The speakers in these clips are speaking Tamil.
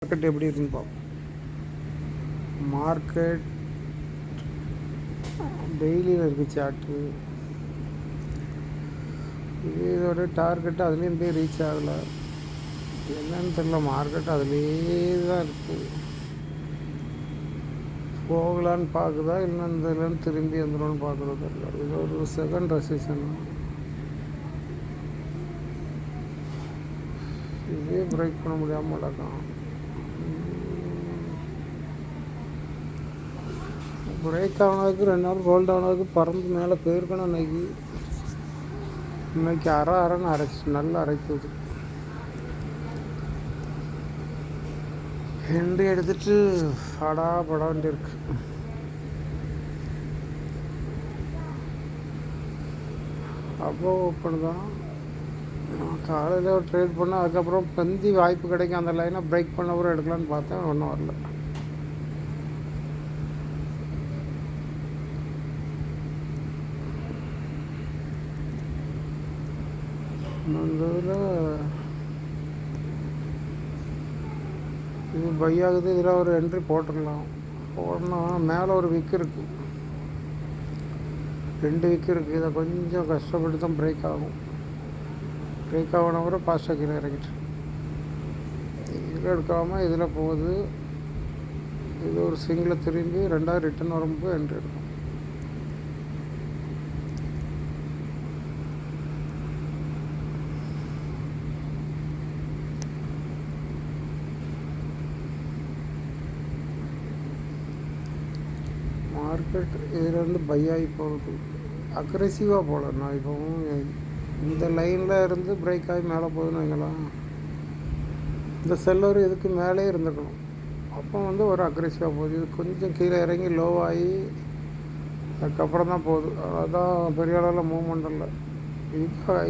மார்க்கெட் எப்படி இருக்குன்னு பார்ப்போம். மார்க்கெட் டெய்லியில் இருக்குது சார்ட்டு. இதோட டார்கெட் அதுலேயும் போய் ரீச் ஆகலை. என்னன்னு தெரியல, மார்க்கெட் அதுலேயே தான் இருக்குது. போகலான்னு பார்க்குதா இல்லை இல்லைன்னு திரும்பி வந்துடும் பார்க்குறது இல்லை. இது ஒரு செகண்ட் ரெசிஷன். இதே பிரேக் பண்ண முடியாமல் நடக்கும். பிரேக் ஆனதுக்கு 2 நாள் ஹோல்ட் ஆனதுக்கு பறந்து மேலே போயிருக்கணும். இன்னைக்கு அரைன்னு அரைச்சி நல்லா அரைக்குது. ஹெண்டு எடுத்துட்டு பட வேண்டி இருக்கு. அப்போ ஓப்பன் தான். காலையில் ஒரு ட்ரேட் பண்ணேன். அதுக்கப்புறம் பந்தி வாய்ப்பு கிடைக்கும் அந்த லைனை பிரேக் பண்ண கூட எடுக்கலான்னு பார்த்தேன். ஒன்றும் வரல. இந்த இதில் இது பை ஆகுது. இதில் ஒரு என்ட்ரி போட்டுடலாம். போடணும். மேலே ஒரு விக்கு இருக்குது, 2 விக்கு இருக்குது. இதை கொஞ்சம் கஷ்டப்பட்டு தான் பிரேக் ஆகும். பிரேக் ஆகின கூட பாஸ்டாக கீழே இறங்கிட்டு இதில் எடுக்காமல் இதில் போகுது. இது ஒரு சிங்கில் திரும்பி 2வது ரிட்டன் வரும்போது என்ட்ரி எடுக்கும். மார்க்கெட் இதில் பை ஆகி போகுது. அக்ரெசிவாக போகலண்ணா. இப்போவும் இந்த லைனில் இருந்து பிரேக் ஆகி மேலே போகுதுன்னு வைங்களேன். இந்த செல்லர் இதுக்கு மேலே இருந்துக்கணும். அப்போ ஒரு அக்ரெசிவாக போகுது. இது கொஞ்சம் கீழே இறங்கி லோவாகி அதுக்கப்புறம் தான் போகுது. அதான் பெரிய அளவில் மூவ்மெண்ட் இல்லை.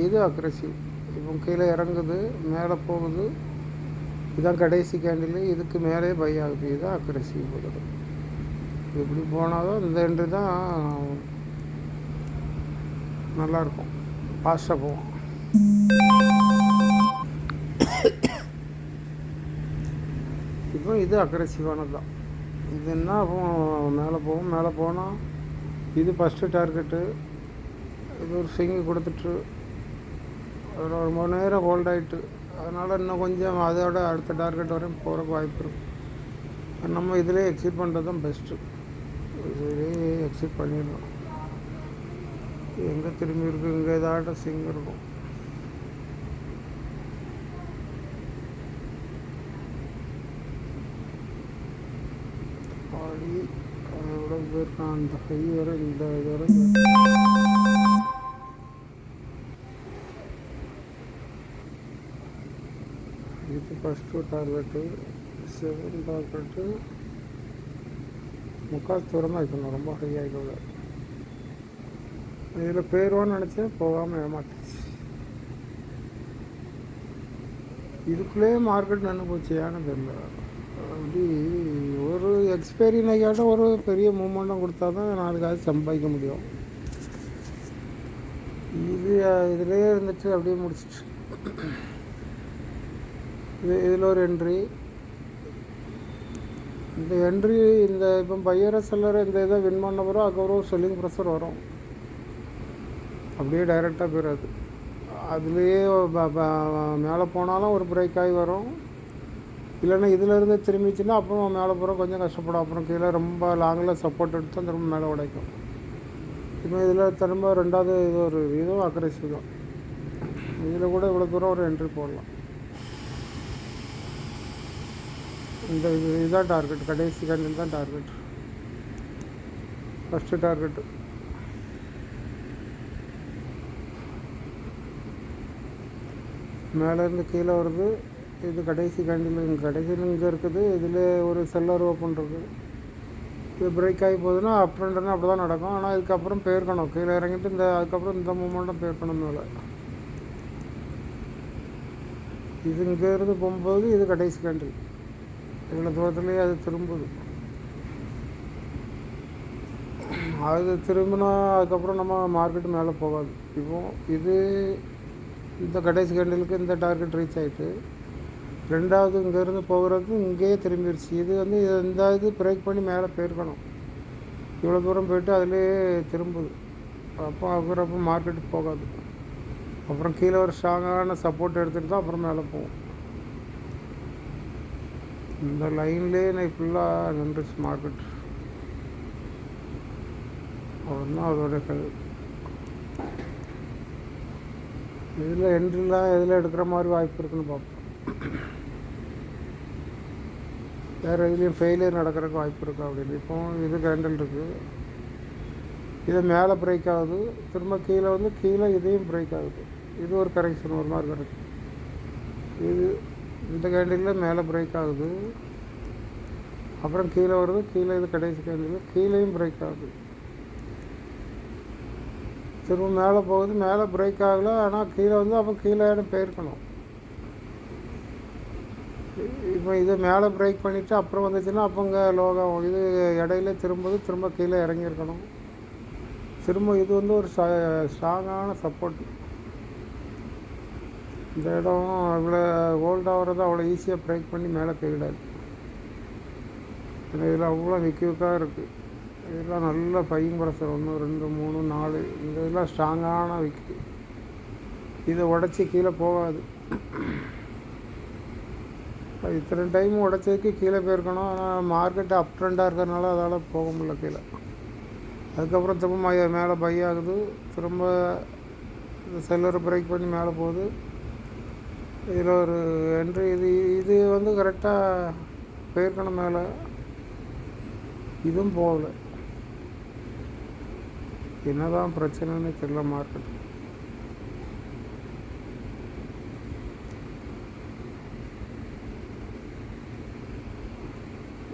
இது அக்ரெசிவ். இப்போ கீழே இறங்குது, மேலே போகுது. இதுதான் கடைசி கேண்டில். இதுக்கு மேலே பை ஆகுது. இதுதான் அக்ரெசிவ் போகுது. இப்படி போனாலும் இந்த என்ட்ரி தான் நல்லாயிருக்கும். ஃபாஸ்ட்டாக போவோம். இப்போ இது அக்ரெசிவானது தான். இது என்ன மேலே போகும். மேலே போனால் இது ஃபஸ்ட்டு டார்கெட்டு. இது ஒரு ஸ்விங்கு கொடுத்துட்டு ஒரு 1 மணி நேரம் ஹோல்ட் ஆகிட்டு, அதனால் இன்னும் கொஞ்சம் அதோட அடுத்த டார்கெட் வரையும் போகிறக்கு வாய்ப்பு இருக்குது. நம்ம இதிலே எக்ஸிட் பண்ணுறது தான் பெஸ்ட்டு. இதிலே எக்ஸிட் பண்ணிடலாம். எங்கே திரும்பி இருக்குது, இங்கே ஏதாட்ட ஸ்விங் இருக்கும். ஆடி அதோட போயிருக்கான். அந்த ஹை வரை இந்த இது வரை இது ஃபஸ்ட்டு டார்கெட்டு. 7 டார்கெட்டு முக்கால் தூரம் தான் இருக்கணும். ரொம்ப ஹை ஆகிக்கல. இதில் போயிடுவான்னு நினச்சேன், போகாமல் ஏமாத்துச்சு. இதுக்குள்ளேயே மார்க்கெட் நின்று போச்சு. ஏன்னு தெரியல. அப்படி ஒரு எக்ஸ்பைரி நகையாட்டம் ஒரு பெரிய மூமெண்ட்டும் கொடுத்தா தான் நாளைக்காவது சம்பாதிக்க முடியும். இதிலே இருந்துட்டு அப்படியே முடிச்சிட்டு இதில் ஒரு என்ட்ரி. இந்த என்ட்ரி இந்த இப்போ பையரை செல்லரை இந்த இதை வின் பண்ண பிறகு அதுக்கப்புறம் செல்லிங் ப்ரெஷர் வரும். அப்படியே டைரெக்டாக போயிடாது. அதுலேயே மேலே போனாலும் ஒரு பிரேக் ஆகி வரும். இல்லைன்னா இதிலேருந்து திரும்பிச்சுன்னா அப்புறம் மேலே போகிற கொஞ்சம் கஷ்டப்படும். அப்புறம் கீழே ரொம்ப லாங்கில் சப்போர்ட் எடுத்து தான் திரும்ப மேலே உடைக்கும். இப்போ இதில் திரும்ப 2வது இதுவும் அக்ரெசிவ் தான். இதில் கூட இவ்வளோ தூரம் ஒரு என்ட்ரி போடலாம். இந்த இதுதான் டார்கெட். கடைசி கேண்டில் தான் டார்கெட். ஃபஸ்ட்டு டார்கெட்டு மேலேருந்து கீழே வருது. இது கடைசி கேண்டில். கடைசியில் இங்கே இருக்குது. இதில் ஒரு செல்லர் ஓப்பன் இருக்குது. இது பிரேக் ஆகி போகுதுன்னா அப் அண்ட் டவுன் அப்படி தான் நடக்கும். ஆனால் இதுக்கப்புறம் போயிருக்கணும். கீழே இறங்கிட்டு அதுக்கப்புறம் இந்த மூமெண்ட்டும் போயிருக்கணும் மேலே. இது இங்கே இருந்து போகும்போது இது கடைசி கேண்டில். இவ்வளோ தூரத்துலேயே அது திரும்புது. அது திரும்பினா அதுக்கப்புறம் நம்ம மார்க்கெட்டு மேலே போகாது. இப்போ இது இந்த கடைசி கேண்டிலுக்கு இந்த டார்கெட் ரீச் ஆகிட்டு ரெண்டாவது இங்கேருந்து போகிறதுக்கு இங்கேயே திரும்பிடுச்சு. இது வந்து இந்த இது பிரேக் பண்ணி மேலே போயிருக்கணும். இவ்வளோ தூரம் போயிட்டு அதிலே திரும்புது. அப்போ ஆகுறப்போ மார்க்கெட்டுக்கு போகாது. அப்புறம் கீழே ஒரு ஸ்ட்ராங்கான சப்போர்ட் எடுத்துகிட்டு தான் அப்புறம் மேலே போகும். இந்த லைன்லேயே நான் ஃபுல்லாக நின்றுச்சு மார்க்கெட். அவ்வளோதான் அதோடைய கல். இதில் என்ட்ரிலாம் எதில் எடுக்கிற மாதிரி வாய்ப்பு இருக்குன்னு பார்ப்போம். வேறு எதுலேயும் ஃபெயிலியர் நடக்கிறதுக்கு வாய்ப்பு இருக்குது அப்படின்னு. இப்போ இது கேண்டில் இருக்குது, இது மேலே பிரேக் ஆகுது, திரும்ப கீழே வந்து கீழே இதையும் பிரேக் ஆகுது. இது ஒரு கரெக்ஷன் ஒரு மாதிரி கிடைக்கும். இது இந்த கேண்டிலில் மேலே பிரேக் ஆகுது, அப்புறம் கீழே வருது, கீழே இது கடைசி கேண்டில் கீழேயும் பிரேக் ஆகுது, திரும்ப மேலே போகுது, மேலே பிரேக் ஆகலை, ஆனால் கீழே வந்து அப்போ கீழே போயிருக்கணும். இப்போ இதை மேலே பிரேக் பண்ணிவிட்டு அப்புறம் வந்துச்சுன்னா அப்போ இங்கே லோகம் இது இடையில திரும்ப கீழே இறங்கியிருக்கணும். திரும்ப இது வந்து ஒரு ஸ்ட்ராங்கான சப்போர்ட். இந்த இடம் இவ்வளோ ஹோல்ட் ஆகிறது அவ்வளோ ஈஸியாக பிரேக் பண்ணி மேலே போயிடாது. ஏன்னா இதில் அவ்வளோ விக்காக இருக்குது. இதெல்லாம் நல்ல பையன் ப்ரெஷர் 1 2 3 4 இந்த இதெல்லாம் ஸ்ட்ராங்கான விக்கு. இதை உடச்சி கீழே போகாது. இத்தனை டைம் உடச்சதுக்கு கீழே போயிருக்கணும். ஆனால் மார்க்கெட்டு அப் ட்ரெண்டாக இருக்கிறதுனால அதால் போக முடியல கீழே. அதுக்கப்புறம் திரும்ப மேலே பை ஆகுது, திரும்ப இந்த செல்லரை பிரேக் பண்ணி மேலே போகுது. இதில் ஒரு என்ட்ரி இது வந்து கரெக்டாக போயிருக்கணும் மேலே, இதுவும் போகலை. என்னதான் பிரச்சனைன்னு தெரியல மார்க்கெட்.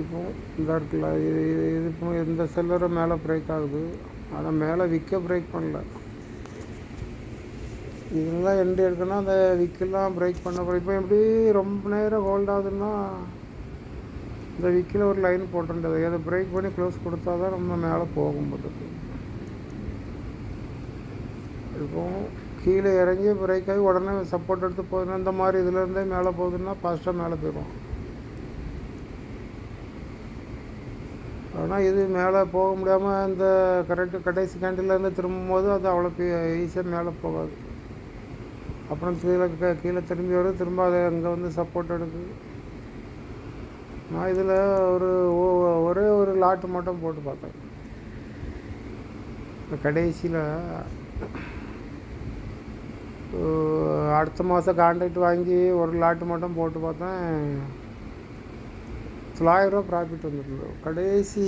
இப்போ இந்த இடத்துல இது இப்போ இந்த செல்லரை மேலே பிரேக் ஆகுது, ஆனால் மேலே விற்க பிரேக் பண்ணல. இதெல்லாம் எண்டு எடுக்கணும், அந்த விக்கெல்லாம் பிரேக் பண்ண போகிறோம். இப்போ எப்படி ரொம்ப நேரம் ஹோல்ட் ஆகுதுன்னா இந்த விக்கில் ஒரு லைன் போட்டுருந்தது, அதை பிரேக் பண்ணி க்ளோஸ் கொடுத்தா தான் நம்ம மேலே போகும்போது. இப்போ கீழே இறங்கி பிரேக் ஆகி உடனே சப்போர்ட் எடுத்து போகுதுன்னா இந்த மாதிரி இதுலேருந்தே மேலே போகுதுன்னா ஃபாஸ்ட்டாக மேலே போயிடும். ஆனால் இது மேலே போக முடியாமல் இந்த கடைசி கேண்டில்லேருந்து திரும்பும்போது அது அவ்வளோ ஈஸியாக மேலே போகாது. அப்புறம் கீழே திரும்பி வருது, திரும்ப அதை அங்கே வந்து சப்போர்ட் எடுக்குது. நான் இதில் ஒரே ஒரு லாட்டு மட்டும் போட்டு பார்த்தேன். இந்த கடைசியில் அடுத்த மாதம் கான்ட்ராக்ட் வாங்கி ஒரு லாட்டு மட்டும் போட்டு பார்த்தேன், 900 ரூபா ப்ராஃபிட் வந்துருந்தது. கடைசி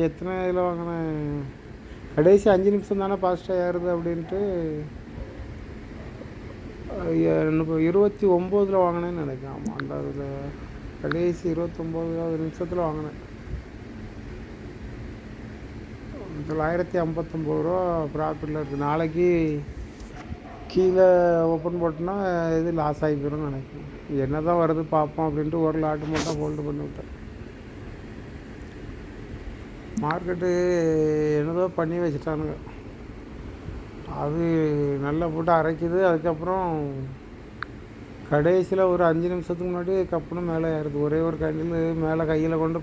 எத்தனை இதில் வாங்கினேன், கடைசி 5 நிமிஷம் தானே ஃபாஸ்ட்டாக ஏறுது அப்படின்ட்டு 29 வாங்கினேன்னு நினைக்கிறேன். ஆமாம், அந்த அதில் கடைசி 29 நிமிஷத்தில் வாங்கினேன். 959 ரூபா ப்ராஃபிட்டில் இருக்குது. நாளைக்கு கீழே ஓப்பன் போட்டோன்னா இது லாஸ் ஆகி போயிடும்னு நினைக்கிறேன். என்ன தான் வருது பார்ப்போம் அப்படின்ட்டு ஒரு லாட்டு மட்டும் ஹோல்டு பண்ணி விட்டேன். மார்க்கெட்டு என்னதோ பண்ணி வச்சுட்டானுங்க, அது நல்லா போட்டு அரைக்குது. அதுக்கப்புறம் கடைசியில் ஒரு 5 நிமிஷத்துக்கு முன்னாடி கப்புன்னு மேலே ஏறுது. ஒரே ஒரு கேண்டில் மேலே கையில் கொண்டு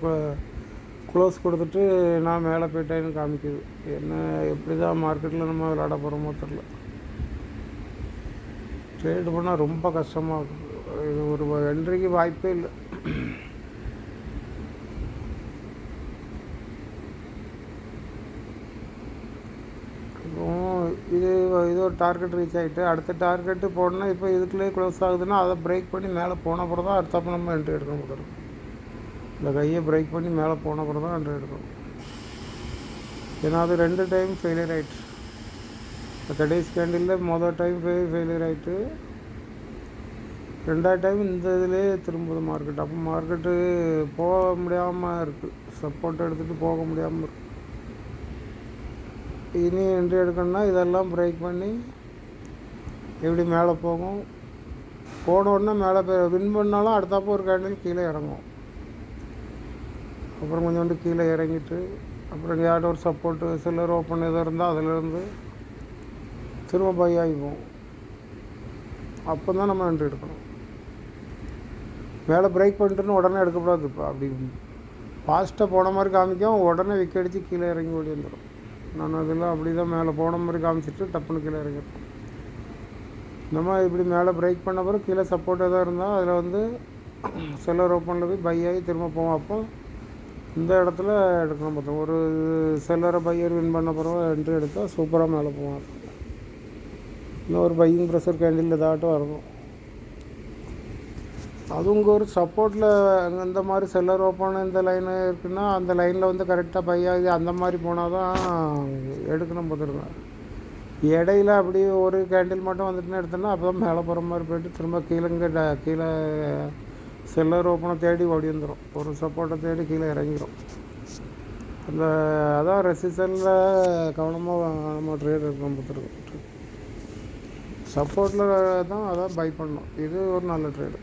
க்ளோஸ் கொடுத்துட்டு நான் மேலே போயிட்டேன்னு காமிக்குது. என்ன எப்படி தான் மார்க்கெட்டில் நம்ம விளையாட போகிறோமோ தெரில. ட்ரேடு பண்ணால் ரொம்ப கஷ்டமாக இருக்குது. இது ஒரு என்ட்ரிக்கு வாய்ப்பே இல்லை. இது ஒரு டார்கெட் ரீச் ஆகிட்டு அடுத்த டார்கெட்டு போடணும். இப்போ இதுக்குள்ளேயே க்ளோஸ் ஆகுதுன்னா அதை பிரேக் பண்ணி மேலே போன அப்புறம் தான் அடுத்தப்போ நம்ம என்ட்ரி எடுக்கணும். முதல்ல இந்த கையை பிரேக் பண்ணி மேலே போன அப்புறம் தான் என்ட்ரி எடுக்கணும். ஏன்னா அது 2 டைம் ஃபெயிலியர் ஆகிட்டு. இப்போ கடைசி கேண்டில் மொதல் டைம் ஃபெயிலியர் ஆகிட்டு, 2வது டைம் இந்த இதிலே திரும்புது மார்க்கெட். அப்போ மார்க்கெட்டு போக முடியாமல் இருக்குது, சப்போர்ட் எடுத்துகிட்டு போக முடியாமல் இருக்குது. இனி என்ட்ரி எடுக்கணும்னா இதெல்லாம் பிரேக் பண்ணி எப்படி மேலே போகும், போனோடனே மேலே வின் பண்ணாலும் அடுத்தப்போ ஒரு கேண்டில் கீழே இறங்கும். அப்புறம் கொஞ்சோண்டு கீழே இறங்கிட்டு அப்புறம் எங்கேயாட்ட ஒரு சப்போர்ட்டு சில்லர் ஓப்பன் எதாக இருந்தால் அதிலேருந்து திரும்ப பை ஆகிப்போம். அப்போ தான் நம்ம என்ட்ரி எடுக்கணும். மேலே பிரேக் பண்ணிட்டுன்னு உடனே எடுக்கக்கூடாது. இப்போ அப்படி ஃபாஸ்ட்டாக போன மாதிரி காமிக்கும், உடனே விக்க அடித்து கீழே இறங்கி ஓடி வந்துடும். நான் அதெல்லாம் அப்படி தான் மேலே போன மாதிரி காமிச்சிட்டு டப்புன்னு கீழே இறங்கிடும். நம்ம இப்படி மேலே பிரேக் பண்ண பிறகு கீழே சப்போர்ட் எதாவது இருந்தால் அதில் வந்து செல்லர் ஓப்பனில் போய் பை ஆகி திரும்ப போவோம். அப்போ இந்த இடத்துல எடுக்கணும். பார்த்தோம் ஒரு செல்லரை பையர் வின் பண்ண பிறகு என்ட்ரி எடுத்தால் சூப்பராக மேலே போவோம். இன்னும் ஒரு பையிங் ப்ரெஷர் கேண்டில் இதாட்டும் வரணும். அது உங்கள் ஒரு சப்போர்ட்டில் இந்த மாதிரி செல்லர் ஓப்பன் இந்த லைனு இருக்குன்னா அந்த லைனில் வந்து கரெக்டாக பை ஆகி அந்த மாதிரி போனால் தான் எடுக்கணும். பார்த்துருங்க இடையில அப்படி ஒரு கேண்டில் மட்டும் வந்துட்டுன்னு எடுத்தோன்னா அப்போ தான் மேலே போகிற மாதிரி போய்ட்டு திரும்ப கீழே செல்லர் ஓப்பனை தேடி ஓடி வந்துடும். ஒரு சப்போர்ட்டை தேடி கீழே இறங்கிடும். அந்த அதான் ரெசிஸ்டன்ஸில் கவனமாக நம்ம ட்ரேட் எடுக்கணும். பார்த்துருக்கோம் சப்போர்ட்டில் தான் அதான் பை பண்ணணும். இது ஒரு நல்ல ட்ரேடு.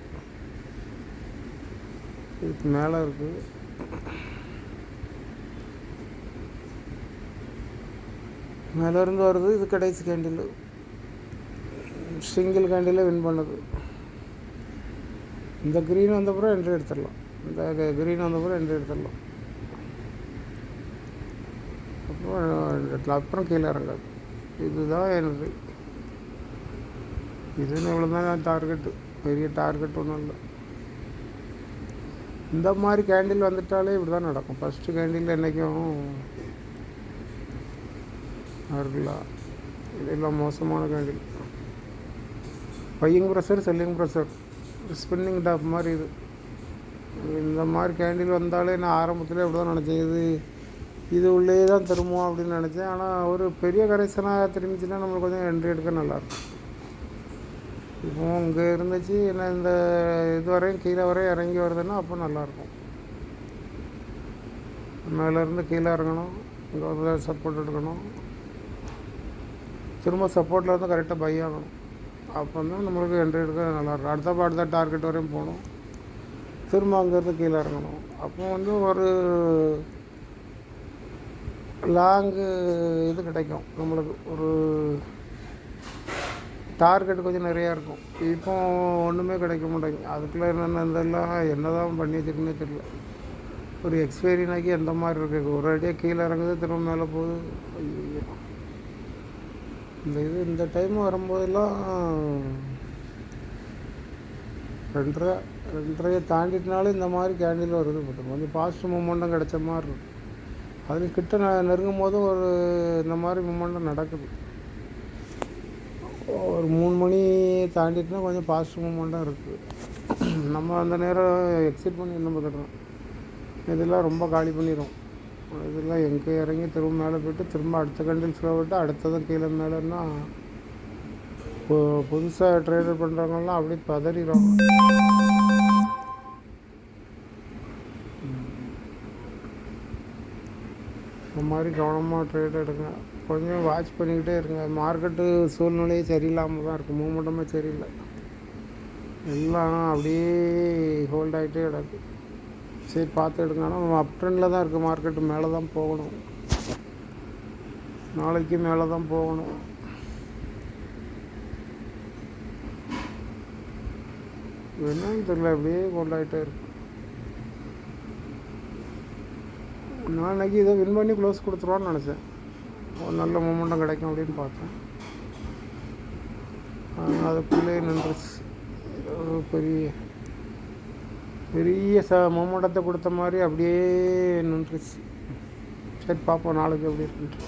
இதுக்கு மேலே இருக்குது. மேலேருந்து வருது. இது கடைசி கேண்டில் சிங்கிள் கேண்டில் வின் பண்ணுது. இந்த க்ரீன் வந்தப்புறம் என்ட்ரி எடுத்துடலாம். இந்த க்ரீன் வந்தப்புறம் என்ட்ரி எடுத்துடலாம். அப்புறம் கீழே இறங்காது. இதுதான் என்ட்ரி. இதுன்னு இவ்வளோ தான் டார்கெட்டு. பெரிய டார்கெட் ஒன்றும் இல்லை. இந்த மாதிரி கேண்டில் வந்துட்டாலே இப்படி தான் நடக்கும். ஃபஸ்ட்டு கேண்டில் என்றைக்கும் இருக்குல்ல, இதெல்லாம் மோசமான candle. Buying pressure selling pressure spinning top மாதிரி இது. இந்த மாதிரி கேண்டில் வந்தாலே நான் ஆரம்பத்தில் இப்படி தான் நினச்சேன். இது உள்ளே தான் திரும்புவோம் அப்படின்னு நினச்சேன். ஆனால் ஒரு பெரிய கரெக்ஷனாக திரும்பிச்சுன்னா நம்மளுக்கு கொஞ்சம் என்ட்ரி எடுக்க நல்லாயிருக்கும். இப்போ இங்கே இருந்துச்சு என்ன இந்த இது வரையும் கீழே வரையும் இறங்கி வருதுன்னா அப்போ நல்லாயிருக்கும். மேலேருந்து கீழே இறங்கணும். இங்கே ஒரு சப்போர்ட் எடுக்கணும். திரும்ப சப்போர்ட்டில் இருந்து கரெக்டாக பை ஆகணும். அப்போ தான் நம்மளுக்கு என்ட்ரி எடுக்க நல்லாயிருக்கும். அடுத்த டார்கெட் வரையும் போகணும். திரும்ப அங்கேருந்து கீழே இறங்கணும். அப்போ வந்து ஒரு லாங்கு இது கிடைக்கும் நம்மளுக்கு. ஒரு டார்கெட் கொஞ்சம் நிறையா இருக்கும். இப்போ ஒன்றுமே கிடைக்க மாட்டேங்குது. அதுக்குள்ளே என்னென்ன இதெல்லாம் என்ன தான் பண்ணி வச்சுருக்குன்னே தெரியல. ஒரு எக்ஸ்பீரியனாக்கி எந்த மாதிரி இருக்குது. ஒரு அடியாக கீழே இறங்குது திரும்ப மேலே போகுது. ஐயோ இந்த டைம் வரும்போதெல்லாம் 2.5 தாண்டிட்டுனாலும் இந்த மாதிரி கேண்டில் வருது. பார்த்தோம் கொஞ்சம் பாசிட்டிவ் மூமெண்ட்டும் கிடைச்ச மாதிரி இருக்கும். அதில் கிட்ட நெருங்கும் போதும் ஒரு இந்த மாதிரி மூமெண்ட்டும் நடக்குது. ஒரு 3 மணி தாண்டிட்டுனா கொஞ்சம் பாசிட்டிவ் மூமெண்ட்டும் இருக்குது. நம்ம அந்த நேரம் எக்ஸிட் பண்ணி என்ன பார்த்துடுறோம். இதெல்லாம் ரொம்ப காலி பண்ணிடும். இதெல்லாம் எங்கே இறங்கி திரும்ப மேலே போய்ட்டு திரும்ப அடுத்த கண்டில் ஃப்ளோ விட்டு அடுத்ததும் கீழே மேலேன்னா புதுசாக ட்ரேடர் பண்ணுறவங்கலாம் அப்படியே பதறிடும். இந்த மாதிரி கவனமாக ட்ரேட் எடுங்க. கொஞ்சம் வாட்ச் பண்ணிக்கிட்டே இருங்க. மார்க்கெட்டு சூழ்நிலையே சரியில்லாமல் தான் இருக்குது. மூமெண்ட்டுமே சரியில்லை. எல்லாம் அப்படியே ஹோல்ட் ஆகிட்டே கிடக்கு. சரி பார்த்து எடுங்க. ஆனால் அப் ட்ரெண்டில் தான் இருக்குது. மார்க்கெட்டு மேலே தான் போகணும். நாளைக்கு மேலே தான் போகணும். என்னன்னு தெரியல, அப்படியே ஹோல்ட் ஆகிட்டே இருக்கு. நான் இன்றைக்கி இதை வின் பண்ணி க்ளோஸ் கொடுத்துருவான்னு நினச்சேன். ஒரு நல்ல மூமெண்டம் கிடைக்கும் அப்படின்னு பார்த்தேன். அதுக்குள்ளே நின்றுச்சு. பெரிய மூமெண்டத்தை கொடுத்த மாதிரி அப்படியே நின்றுச்சு. சரி பார்ப்போம் நாளைக்கு எப்படி இருக்குன்ட்டு.